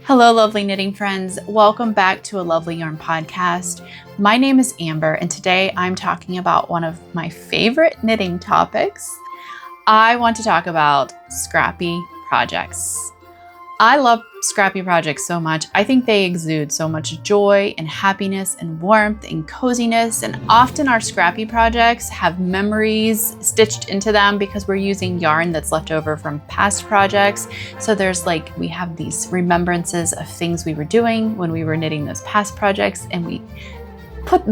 Hello, lovely knitting friends. Welcome back to a Lovely Yarn podcast. My name is Amber, and today I'm talking about one of my favorite knitting topics. I want to talk about scrappy projects. I love scrappy projects so much. I think they exude so much joy and happiness and warmth and coziness, and often our scrappy projects have memories stitched into them because we're using yarn that's left over from past projects. So we have these remembrances of things we were doing when we were knitting those past projects, and we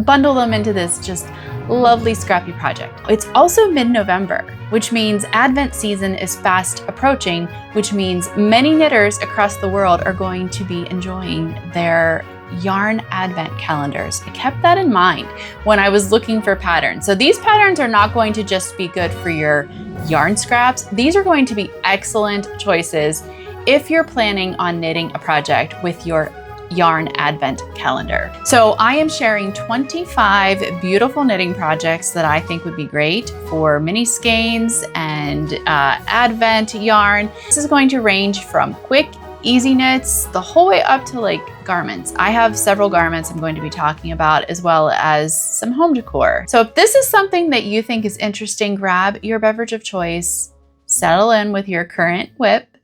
bundle them into this just lovely scrappy project. It's also mid-November, which means Advent season is fast approaching, which means many knitters across the world are going to be enjoying their yarn Advent calendars. I kept that in mind when I was looking for patterns. So these patterns are not going to just be good for your yarn scraps. These are going to be excellent choices if you're planning on knitting a project with your yarn Advent calendar. So I am sharing 25 beautiful knitting projects that I think would be great for mini skeins and Advent yarn. This is going to range from quick, easy knits the whole way up to garments. I have several garments I'm going to be talking about, as well as some home decor. So if this is something that you think is interesting, grab your beverage of choice, settle in with your current whip,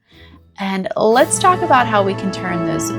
and let's talk about how we can turn those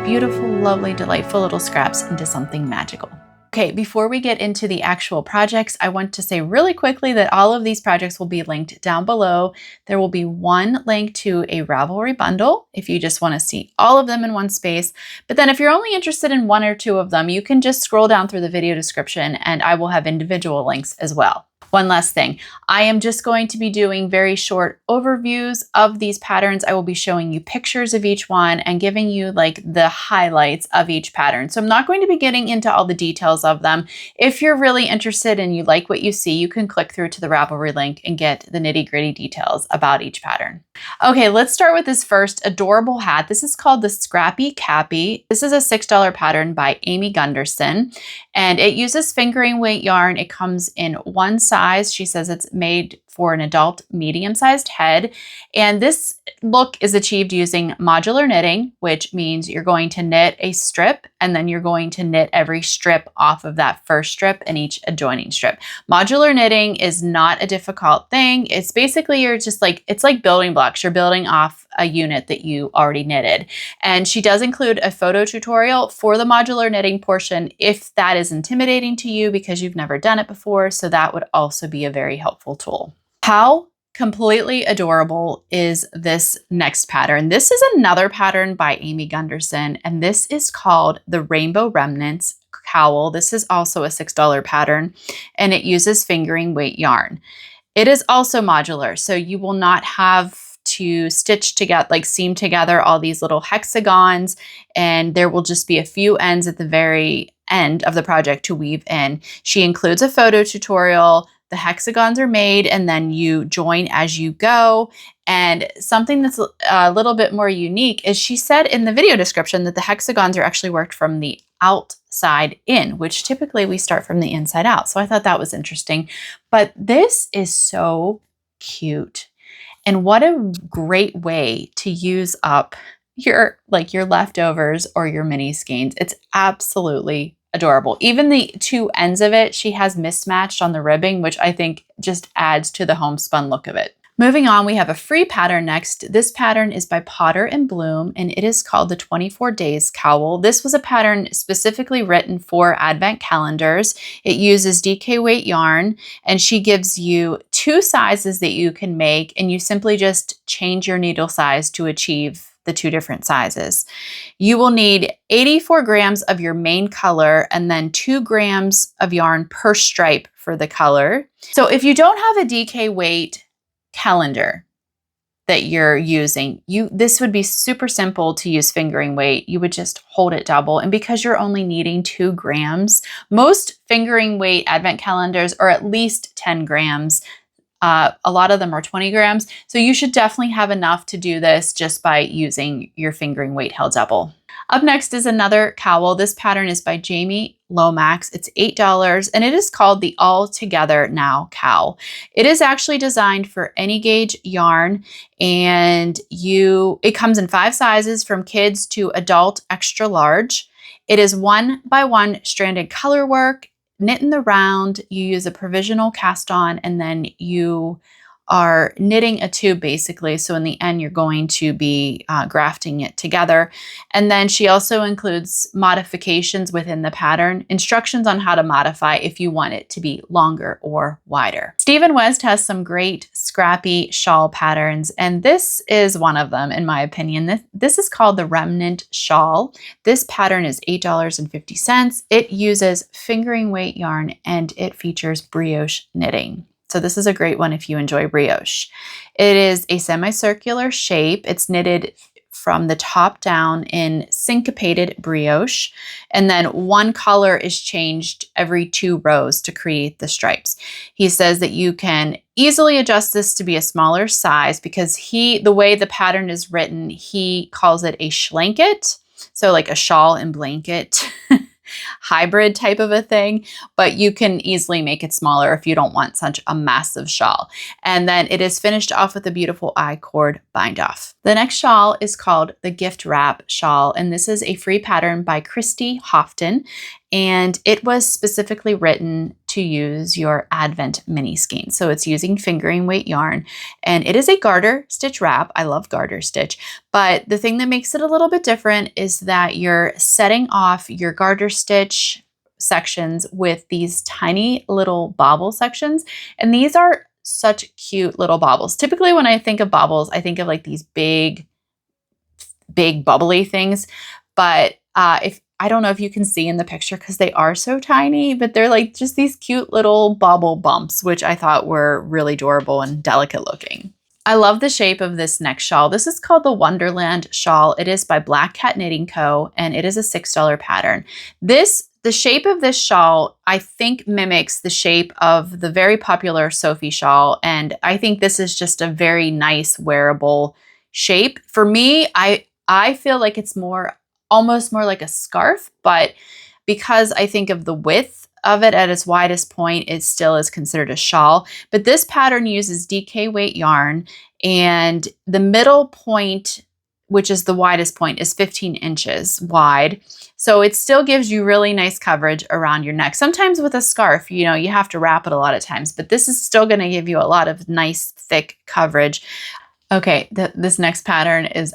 beautiful, lovely, delightful little scraps into something magical. Okay, before we get into the actual projects, I want to say really quickly that all of these projects will be linked down below. There will be one link to a Ravelry bundle if you just want to see all of them in one space. But then if you're only interested in one or two of them, you can just scroll down through the video description and I will have individual links as well. One last thing, I am just going to be doing very short overviews of these patterns. I will be showing you pictures of each one and giving you the highlights of each pattern. So I'm not going to be getting into all the details of them. If you're really interested and you like what you see, you can click through to the Ravelry link and get the nitty-gritty details about each pattern. Okay, let's start with this first adorable hat. This is called the Scrappy Cappy. This is a $6 pattern by Gunderson, and it uses fingering weight yarn. It comes in one size. She says it's made for an adult medium-sized head. And this look is achieved using modular knitting, which means you're going to knit a strip and then you're going to knit every strip off of that first strip and each adjoining strip. Modular knitting is not a difficult thing. It's basically it's like building blocks. You're building off a unit that you already knitted. And she does include a photo tutorial for the modular knitting portion if that is intimidating to you because you've never done it before. So that would also be a very helpful tool. How completely adorable is this next pattern? This is another pattern by Gunderson, and this is called the Rainbow Remnants Cowl. This is also a $6 pattern, and it uses fingering weight yarn. It is also modular, so you will not have to stitch together, seam together all these little hexagons, and there will just be a few ends at the very end of the project to weave in. She includes a photo tutorial. The hexagons are made and then you join as you go. And something that's a little bit more unique is she said in the video description that the hexagons are actually worked from the outside in, which typically we start from the inside out. So I thought that was interesting. But this is so cute. And what a great way to use up your leftovers or your mini skeins. It's absolutely adorable. Even the two ends of it, she has mismatched on the ribbing, which I think just adds to the homespun look of it. Moving on, we have a free pattern next. This pattern is by Potter and Bloom, and it is called the 24 Days Cowl. This was a pattern specifically written for Advent calendars. It uses DK weight yarn, and she gives you two sizes that you can make, and you simply just change your needle size to achieve the two different sizes. You will need 84 grams of your main color and then 2 grams of yarn per stripe for the color. So if you don't have a DK weight calendar that you're using, this would be super simple to use fingering weight. You would just hold it double. And because you're only needing 2 grams, most fingering weight Advent calendars are at least 10 grams. A lot of them are 20 grams. So you should definitely have enough to do this just by using your fingering weight held double. Up next is another cowl. This pattern is by Jamie Lomax. It's $8 and it is called the All Together Now Cowl. It is actually designed for any gauge yarn, and it comes in 5 sizes from kids to adult extra large. It is 1x1 stranded color work, knit in the round. You use a provisional cast on, and then you are knitting a tube basically. So in the end, you're going to be grafting it together. And then she also includes modifications within the pattern, instructions on how to modify if you want it to be longer or wider. Stephen West has some great scrappy shawl patterns, and this is one of them in my opinion. This is called the Remnant shawl. This pattern is $8.50. It uses fingering weight yarn and it features brioche knitting. So this is a great one if you enjoy brioche. It is a semicircular shape. It's knitted from the top down in syncopated brioche. And then one color is changed every 2 rows to create the stripes. He says that you can easily adjust this to be a smaller size because the way the pattern is written, he calls it a schlanket. So like a shawl and blanket hybrid type of a thing, but you can easily make it smaller if you don't want such a massive shawl. And then it is finished off with a beautiful I-cord bind off. The next shawl is called the Gift Wrap shawl, and this is a free pattern by Christy Houghton, and it was specifically written to use your Advent mini skein. So it's using fingering weight yarn, and it is a garter stitch wrap. I love garter stitch, but the thing that makes it a little bit different is that you're setting off your garter stitch sections with these tiny little bobble sections, and these are such cute little baubles. Typically when I think of baubles, I think of like these big bubbly things, but I don't know if you can see in the picture because they are so tiny, but they're like just these cute little bobble bumps, which I thought were really adorable and delicate looking. I love the shape of this next shawl. This is called the Wonderland shawl. It is by Black Cat Knitting Co. and it is a $6 pattern. The shape of this shawl, I think, mimics the shape of the very popular Sophie shawl, and I think this is just a very nice wearable shape. For me, I feel like it's almost more like a scarf, but because I think of the width of it at its widest point, it still is considered a shawl. But this pattern uses DK weight yarn, and the middle point, which is the widest point, is 15 inches wide. So it still gives you really nice coverage around your neck. Sometimes with a scarf, you have to wrap it a lot of times, but this is still going to give you a lot of nice thick coverage. Okay, this next pattern is,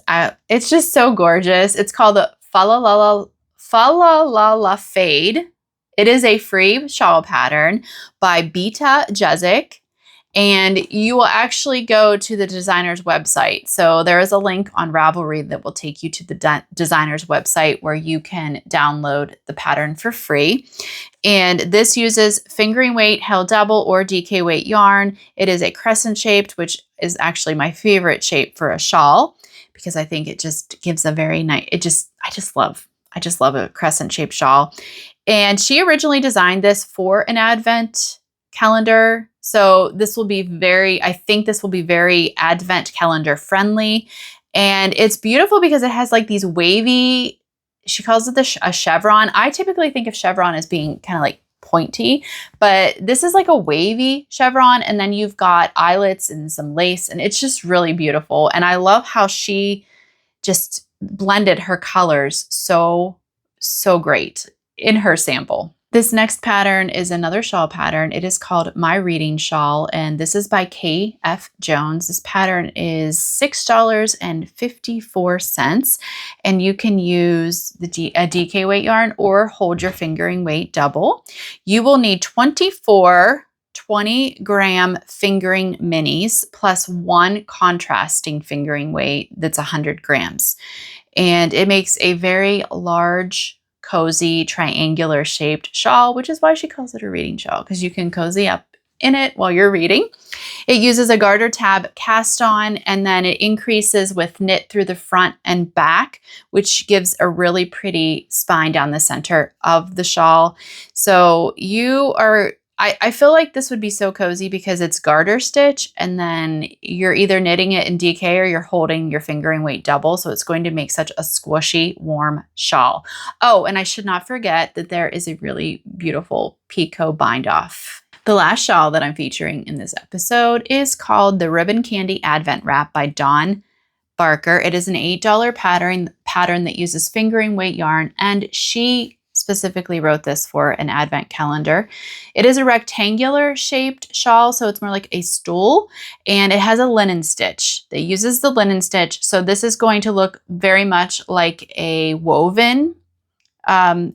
it's just so gorgeous. It's called the Fa La La La Fade. It is a free shawl pattern by Beta Jezik, and you will actually go to the designer's website. So there is a link on Ravelry that will take you to the designer's website where you can download the pattern for free. And this uses fingering weight held double or DK weight yarn. It is a crescent shaped, which is actually my favorite shape for a shawl because I think it just gives a very nice, I just love a crescent shaped shawl. And she originally designed this for an Advent calendar. So this will be I think this will be very Advent calendar friendly. And it's beautiful because it has like these wavy, she calls it a chevron. I typically think of chevron as being kind of like pointy, but this is like a wavy chevron. And then you've got eyelets and some lace, and it's just really beautiful. And I love how she just blended her colors so great in her sample. This next pattern is another shawl pattern. It is called My Reading Shawl, and this is by K.F. Jones. This pattern is $6.54, and you can use a DK weight yarn or hold your fingering weight double. You will need 24 20-gram fingering minis plus 1 contrasting fingering weight that's 100 grams. And it makes a very large, cozy, triangular shaped shawl, which is why she calls it a reading shawl, because you can cozy up in it while you're reading. It uses a garter tab cast on, and then it increases with knit through the front and back, which gives a really pretty spine down the center of the shawl. So I feel like this would be so cozy because it's garter stitch, and then you're either knitting it in DK or you're holding your fingering weight double. So it's going to make such a squishy, warm shawl. Oh, and I should not forget that there is a really beautiful picot bind off. The last shawl that I'm featuring in this episode is called the Ribbon Candy Advent Wrap by Dawn Barker. It is an $8 pattern that uses fingering weight yarn, and she specifically wrote this for an advent calendar. It is a rectangular shaped shawl, so it's more like a stool, and it has a linen stitch that uses the linen stitch. So this is going to look very much like a woven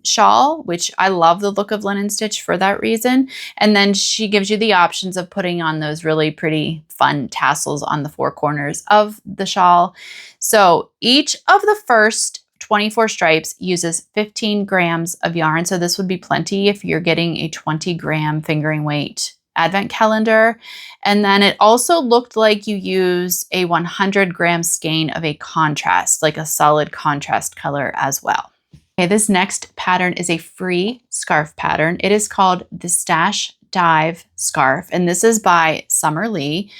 shawl, which I love the look of linen stitch for that reason. And then she gives you the options of putting on those really pretty fun tassels on the four corners of the shawl. So each of the first 24 stripes uses 15 grams of yarn. So this would be plenty if you're getting a 20-gram fingering weight advent calendar. And then it also looked like you use a 100-gram skein of a contrast, like a solid contrast color as well. Okay, this next pattern is a free scarf pattern. It is called the Stash Dive Scarf, and this is by Summer Lee.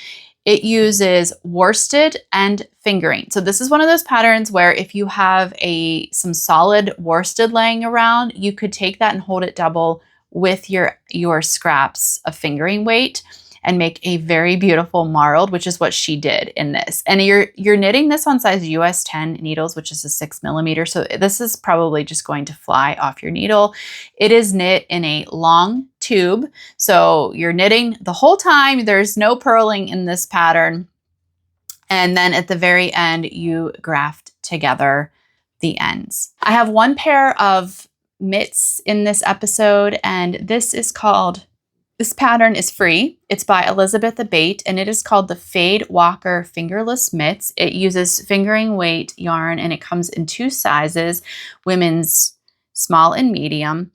It uses worsted and fingering. So this is one of those patterns where if you have some solid worsted laying around, you could take that and hold it double with your scraps of fingering weight and make a very beautiful marled, which is what she did in this. And you're knitting this on size US 10 needles, which is a 6mm. So this is probably just going to fly off your needle. It is knit in a long tube. So you're knitting the whole time. There's no purling in this pattern. And then at the very end, you graft together the ends. I have one pair of mitts in this episode, and this pattern is free. It's by Elizabeth Abate, and it is called the Fade Walker Fingerless Mitts. It uses fingering weight yarn, and it comes in two sizes, women's small and medium.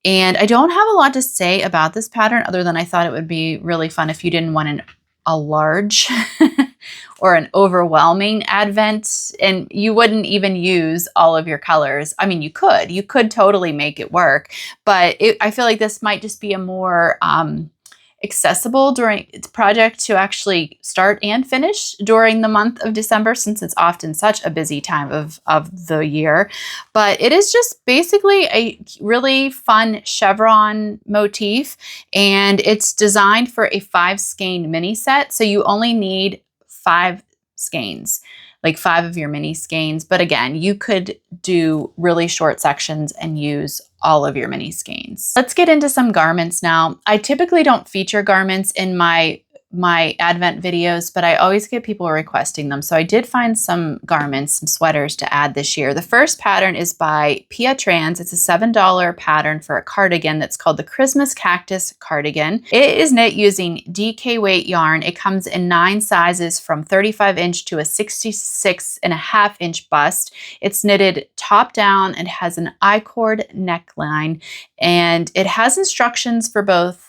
And I don't have a lot to say about this pattern other than I thought it would be really fun if you didn't want a large or an overwhelming advent, and you wouldn't even use all of your colors. I mean, you could totally make it work, but I feel like this might just be a more accessible project to actually start and finish during the month of December, since it's often such a busy time of the year. But it is just basically a really fun chevron motif, and it's designed for a 5-skein mini set. So you only need 5 skeins, like 5 of your mini skeins. But again, you could do really short sections and use all of your mini skeins. Let's get into some garments now. I typically don't feature garments in my advent videos, but I always get people requesting them. So I did find some garments, some sweaters to add this year. The first pattern is by Pia Trans. It's a $7 pattern for a cardigan that's called the Christmas Cactus Cardigan. It is knit using DK weight yarn. It comes in 9 sizes from 35-inch to a 66.5-inch bust. It's knitted top down and has an I-cord neckline, and it has instructions for both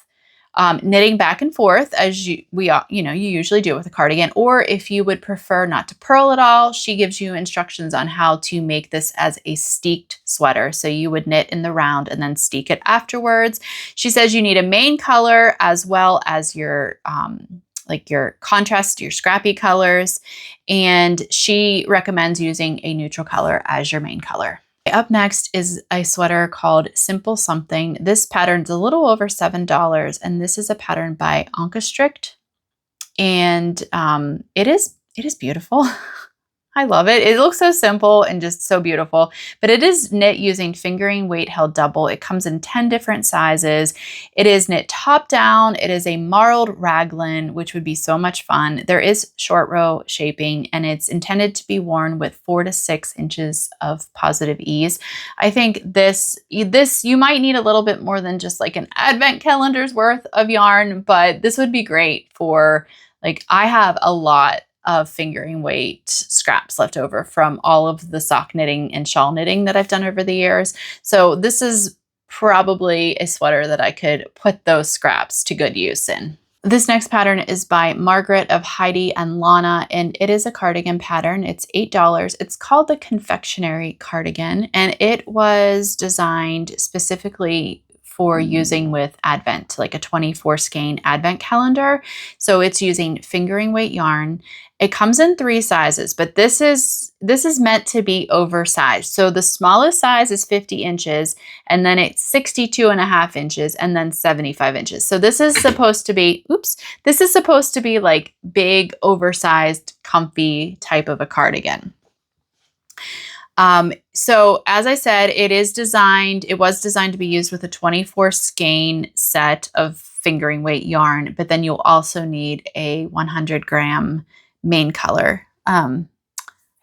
knitting back and forth, as you usually do with a cardigan, or if you would prefer not to purl at all, she gives you instructions on how to make this as a steeked sweater. So you would knit in the round and then steek it afterwards. She says you need a main color as well as your your contrast, your scrappy colors, and she recommends using a neutral color as your main color. Up next is a sweater called Simple Something. This pattern's a little over $7, and this is a pattern by Anka Strict, and it is beautiful. I love it. It looks so simple and just so beautiful, but it is knit using fingering weight held double. It comes in 10 different sizes. It is knit top down. It is a marled raglan, which would be so much fun. There is short row shaping, and it's intended to be worn with 4 to 6 inches of positive ease. I think this you might need a little bit more than just like an advent calendar's worth of yarn, but this would be great for, like, I have a lot of fingering weight scraps left over from all of the sock knitting and shawl knitting that I've done over the years. So this is probably a sweater that I could put those scraps to good use in. This next pattern is by Margaret of Heidi and Lana, and it is a cardigan pattern. It's $8. It's called the Confectionery Cardigan, and it was designed specifically for using with Advent, like a 24 skein Advent calendar. So it's using fingering weight yarn. It comes in 3 sizes, but this is meant to be oversized. So the smallest size is 50 inches, and then it's 62.5 inches, and then 75 inches. So this is supposed to be, this is supposed to be like big, oversized, comfy type of a cardigan. So as I said, it was designed to be used with a 24 skein set of fingering weight yarn, but then you'll also need a 100 gram main color. I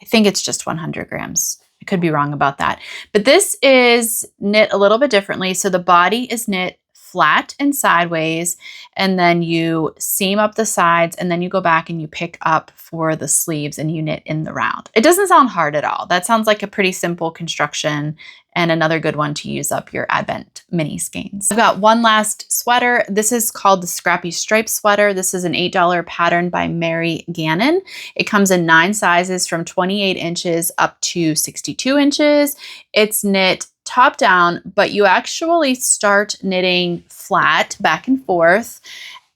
think it's just 100 grams. I could be wrong about that. But this is knit a little bit differently. So the body is knit flat and sideways, and then you seam up the sides, and then you go back and you pick up for the sleeves and you knit in the round. It doesn't sound hard at all. That sounds like a pretty simple construction and another good one to use up your Advent mini skeins. I've got one last sweater. This is called the Scrappy Stripe Sweater. This is an $8 pattern by Mary Gannon. It comes in 9 sizes from 28 inches up to 62 inches. It's knit top down, but you actually start knitting flat back and forth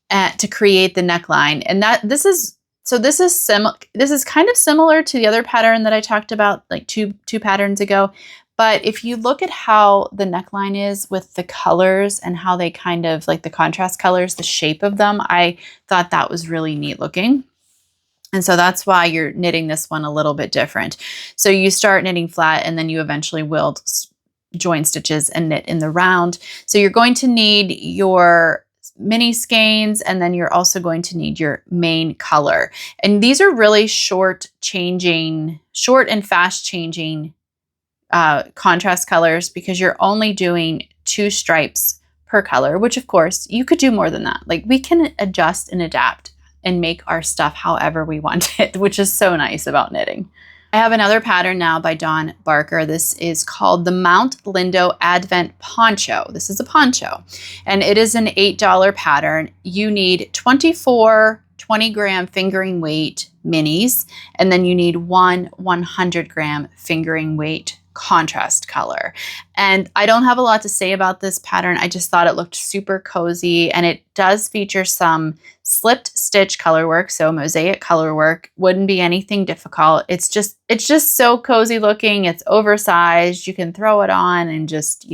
to create the neckline. And this is kind of similar to the other pattern that I talked about like two patterns ago. But if you look at how the neckline is with the colors and how they kind of like the contrast colors, the shape of them, I thought that was really neat looking. And so that's why you're knitting this one a little bit different. So you start knitting flat, and then you eventually will join stitches and knit in the round. So you're going to need your mini skeins, and then you're also going to need your main color. And these are really short and fast changing contrast colors, because you're only doing 2 stripes per color, which of course you could do more than that. Like, we can adjust and adapt and make our stuff however we want it, which is so nice about knitting. I have another pattern now by Dawn Barker. This is called the Mount Lindo Advent Poncho. This is a poncho, and it is an $8 pattern. You need 24 20-gram fingering weight minis, and then you need 1 100-gram fingering weight contrast color. And I don't have a lot to say about this pattern. I just thought it looked super cozy, and it does feature some slipped stitch color work, so mosaic color work. Wouldn't be anything difficult. It's just so cozy looking. It's oversized. You can throw it on and just,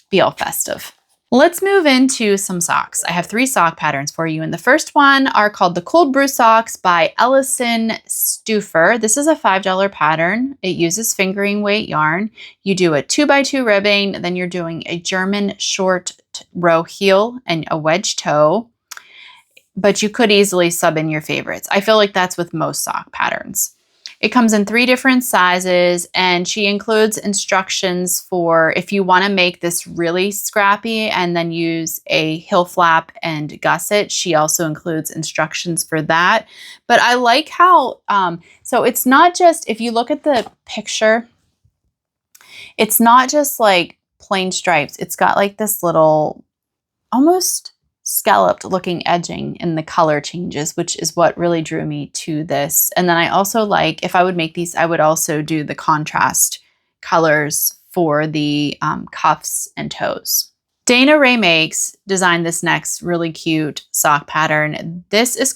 be all festive. Let's move into some socks. I have 3 sock patterns for you, and the first one are called the Cold Brew Socks by Ellison Stufer. This is a $5 pattern. It uses fingering weight yarn. You do a 2x2 ribbing, then you're doing a German short row heel and a wedge toe, but you could easily sub in your favorites. I feel like that's with most sock patterns. It comes in 3 different sizes, and she includes instructions for if you want to make this really scrappy and then use a heel flap and gusset. She also includes instructions for that. But I like how, so it's not just, if you look at the picture, it's not just like plain stripes. It's got like this little almost scalloped looking edging in the color changes, which is what really drew me to this. And then I also like, if I would make these, I would also do the contrast colors for the cuffs and toes. Dana Ray Makes designed this next really cute sock pattern. These are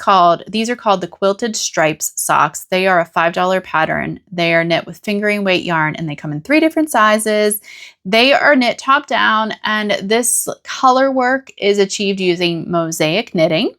called the Quilted Stripes socks. They are a $5 pattern. They are knit with fingering weight yarn, and they come in 3 different sizes. They are knit top down, and this color work is achieved using mosaic knitting.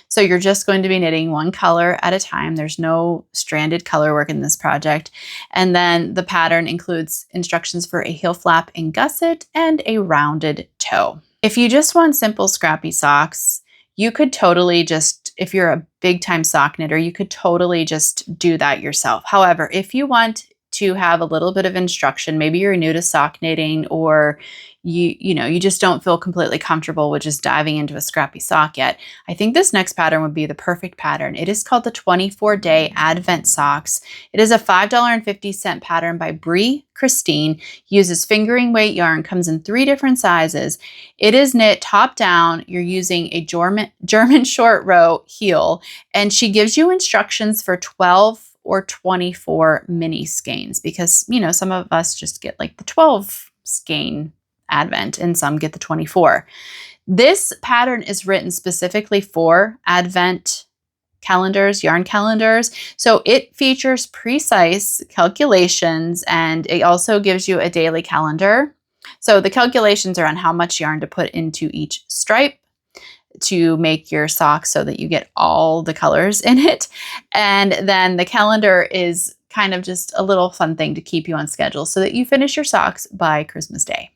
So you're just going to be knitting 1 color at a time. There's no stranded color work in this project. And then the pattern includes instructions for a heel flap and gusset and a rounded toe. If you just want simple scrappy socks, you could totally just, if you're a big time sock knitter, you could totally just do that yourself. However, if you want to have a little bit of instruction, maybe you're new to sock knitting, or you just don't feel completely comfortable with just diving into a scrappy sock yet, I think this next pattern would be the perfect pattern. It is called the 24-Day Advent Socks. It is a $5.50 pattern by Brie Christine, uses fingering weight yarn, comes in 3 different sizes. It is knit top down. You're using a German short row heel, and she gives you instructions for 12 or 24 mini skeins, because, some of us just get like the 12 skein Advent, and some get the 24. This pattern is written specifically for Advent calendars, yarn calendars. So it features precise calculations, and it also gives you a daily calendar. So the calculations are on how much yarn to put into each stripe to make your socks so that you get all the colors in it. And then the calendar is kind of just a little fun thing to keep you on schedule so that you finish your socks by Christmas Day.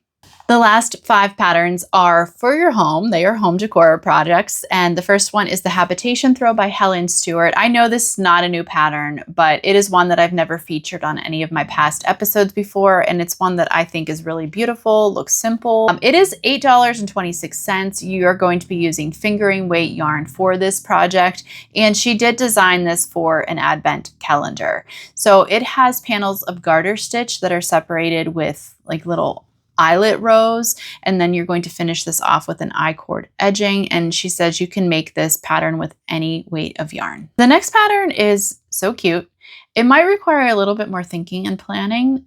The last 5 patterns are for your home. They are home decor projects. And the first one is the Habitation Throw by Helen Stewart. I know this is not a new pattern, but it is one that I've never featured on any of my past episodes before. And it's one that I think is really beautiful, looks simple. It is $8.26. You are going to be using fingering weight yarn for this project. And she did design this for an Advent calendar. So it has panels of garter stitch that are separated with like little eyelet rows, and then you're going to finish this off with an I-cord edging, and she says you can make this pattern with any weight of yarn. The next pattern is so cute. It might require a little bit more thinking and planning.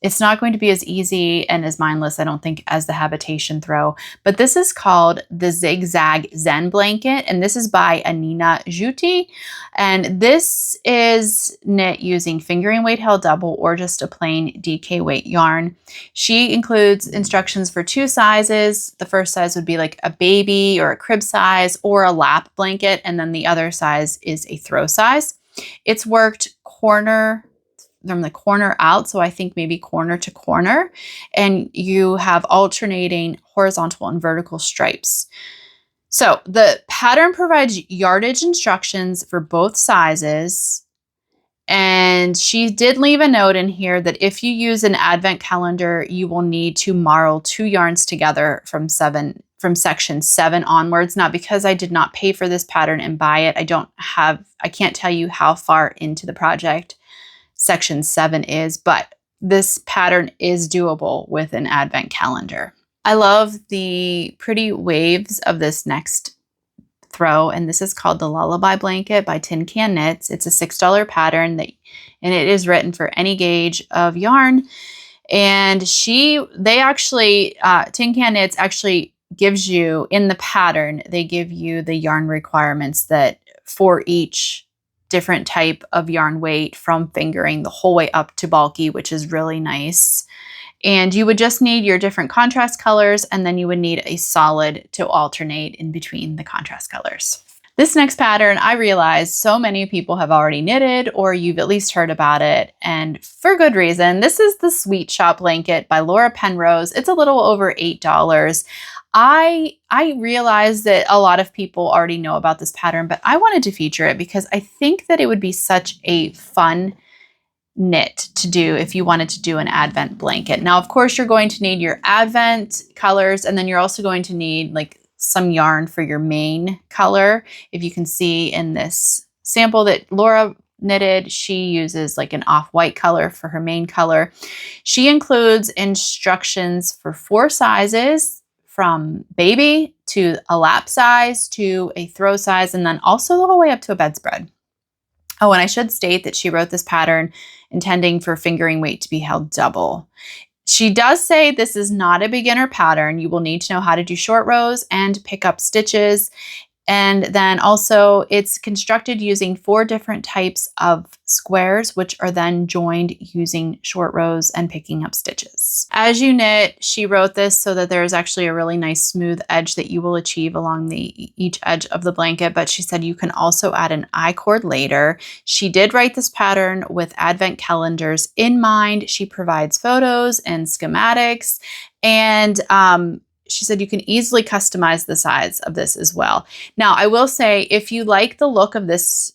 It's not going to be as easy and as mindless, I don't think, as the Habitation Throw, but this is called the Zigzag Zen Blanket, and this is by Anina Juti, and this is knit using fingering weight held double or just a plain DK weight yarn. She includes instructions for 2 sizes. The first size would be like a baby or a crib size or a lap blanket, and then the other size is a throw size. It's worked from the corner out, so I think maybe corner to corner, and you have alternating horizontal and vertical stripes. So the pattern provides yardage instructions for both sizes, and she did leave a note in here that if you use an Advent calendar, you will need to marl 2 yarns together from section 7 onwards. Now, because I did not pay for this pattern and buy it, I can't tell you how far into the project section 7 is, but this pattern is doable with an Advent calendar. I love the pretty waves of this next throw, and this is called the Lullaby Blanket by Tin Can Knits. It's a $6 pattern and it is written for any gauge of yarn. And Tin Can Knits actually gives you, in the pattern, they give you the yarn requirements that for each different type of yarn weight, from fingering the whole way up to bulky, which is really nice. And you would just need your different contrast colors, and then you would need a solid to alternate in between the contrast colors. This next pattern, I realize so many people have already knitted, or you've at least heard about it, and for good reason. This is the Sweet Shop Blanket by Laura Penrose. It's a little over $8. I realize that a lot of people already know about this pattern, but I wanted to feature it because I think that it would be such a fun knit to do if you wanted to do an Advent blanket. Now, of course, you're going to need your Advent colors, and then you're also going to need like some yarn for your main color. If you can see in this sample that Laura knitted, she uses like an off-white color for her main color. She includes instructions for 4 sizes, from baby to a lap size to a throw size, and then also the whole way up to a bedspread. Oh, and I should state that she wrote this pattern intending for fingering weight to be held double. She does say this is not a beginner pattern. You will need to know how to do short rows and pick up stitches. And then also it's constructed using 4 different types of squares, which are then joined using short rows and picking up stitches. As you knit, she wrote this so that there is actually a really nice smooth edge that you will achieve along each edge of the blanket, but she said you can also add an I-cord later. She did write this pattern with Advent calendars in mind. She provides photos and schematics, and she said you can easily customize the size of this as well. Now, I will say, if you like the look of this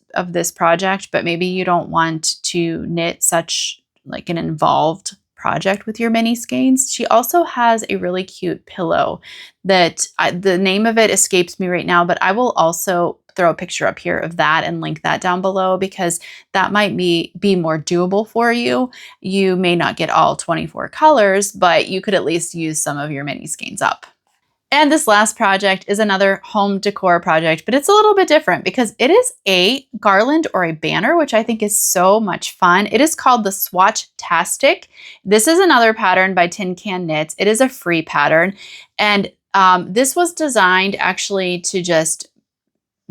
project, but maybe you don't want to knit such like an involved project with your mini skeins, she also has a really cute pillow that the name of it escapes me right now, but I will also throw a picture up here of that and link that down below, because that might be more doable for you. You may not get all 24 colors, but you could at least use some of your mini skeins up. And this last project is another home decor project, but it's a little bit different because it is a garland or a banner, which I think is so much fun. It is called the Swatch-tastic. This is another pattern by Tin Can Knits. It is a free pattern. And this was designed actually to just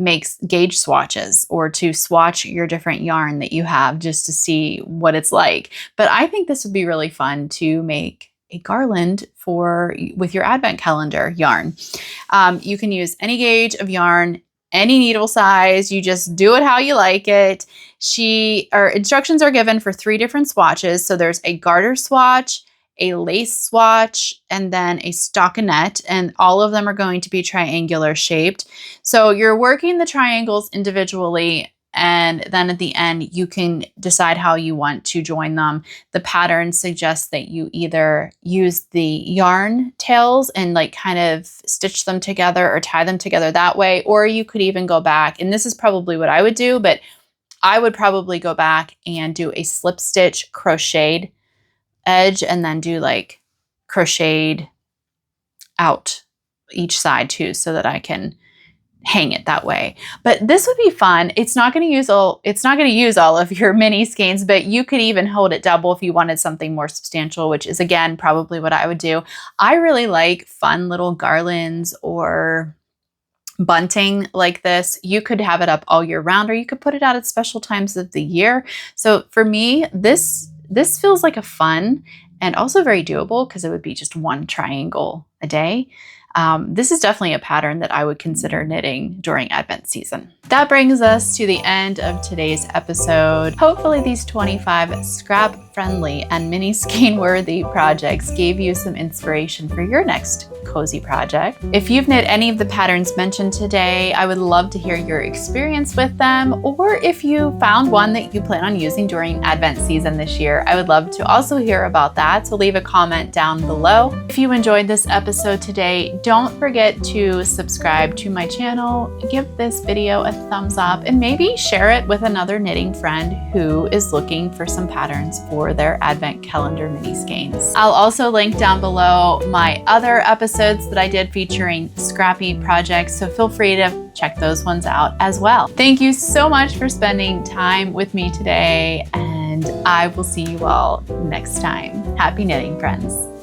make gauge swatches or to swatch your different yarn that you have just to see what it's like. But I think this would be really fun to make a garland with your advent calendar yarn. You can use any gauge of yarn, any needle size. You just do it how you like it. Instructions are given for 3 different swatches. So there's a garter swatch, a lace swatch, and then a stockinette, and all of them are going to be triangular shaped. So you're working the triangles individually, and then at the end, you can decide how you want to join them. The pattern suggests that you either use the yarn tails and like kind of stitch them together or tie them together that way, or you could even go back, and this is probably what I would do, but I would probably go back and do a slip stitch crocheted edge and then do like crocheted out each side too, so that I can hang it that way. But this would be fun. It's not going to use all of your mini skeins, but you could even hold it double if you wanted something more substantial, which is again probably what I would do. I really like fun little garlands or bunting like this. You could have it up all year round, or you could put it out at special times of the year. So for me, this feels like a fun and also very doable because it would be just 1 triangle a day. This is definitely a pattern that I would consider knitting during Advent season. That brings us to the end of today's episode. Hopefully these 25 scrap-friendly and mini skein-worthy projects gave you some inspiration for your next cozy project. If you've knit any of the patterns mentioned today, I would love to hear your experience with them, or if you found one that you plan on using during Advent season this year, I would love to also hear about that, so leave a comment down below. If you enjoyed this episode today, don't forget to subscribe to my channel, give this video a thumbs up, and maybe share it with another knitting friend who is looking for some patterns for their Advent calendar mini skeins. I'll also link down below my other episodes that I did featuring Scrappy projects, so feel free to check those ones out as well. Thank you so much for spending time with me today, and I will see you all next time. Happy knitting, friends.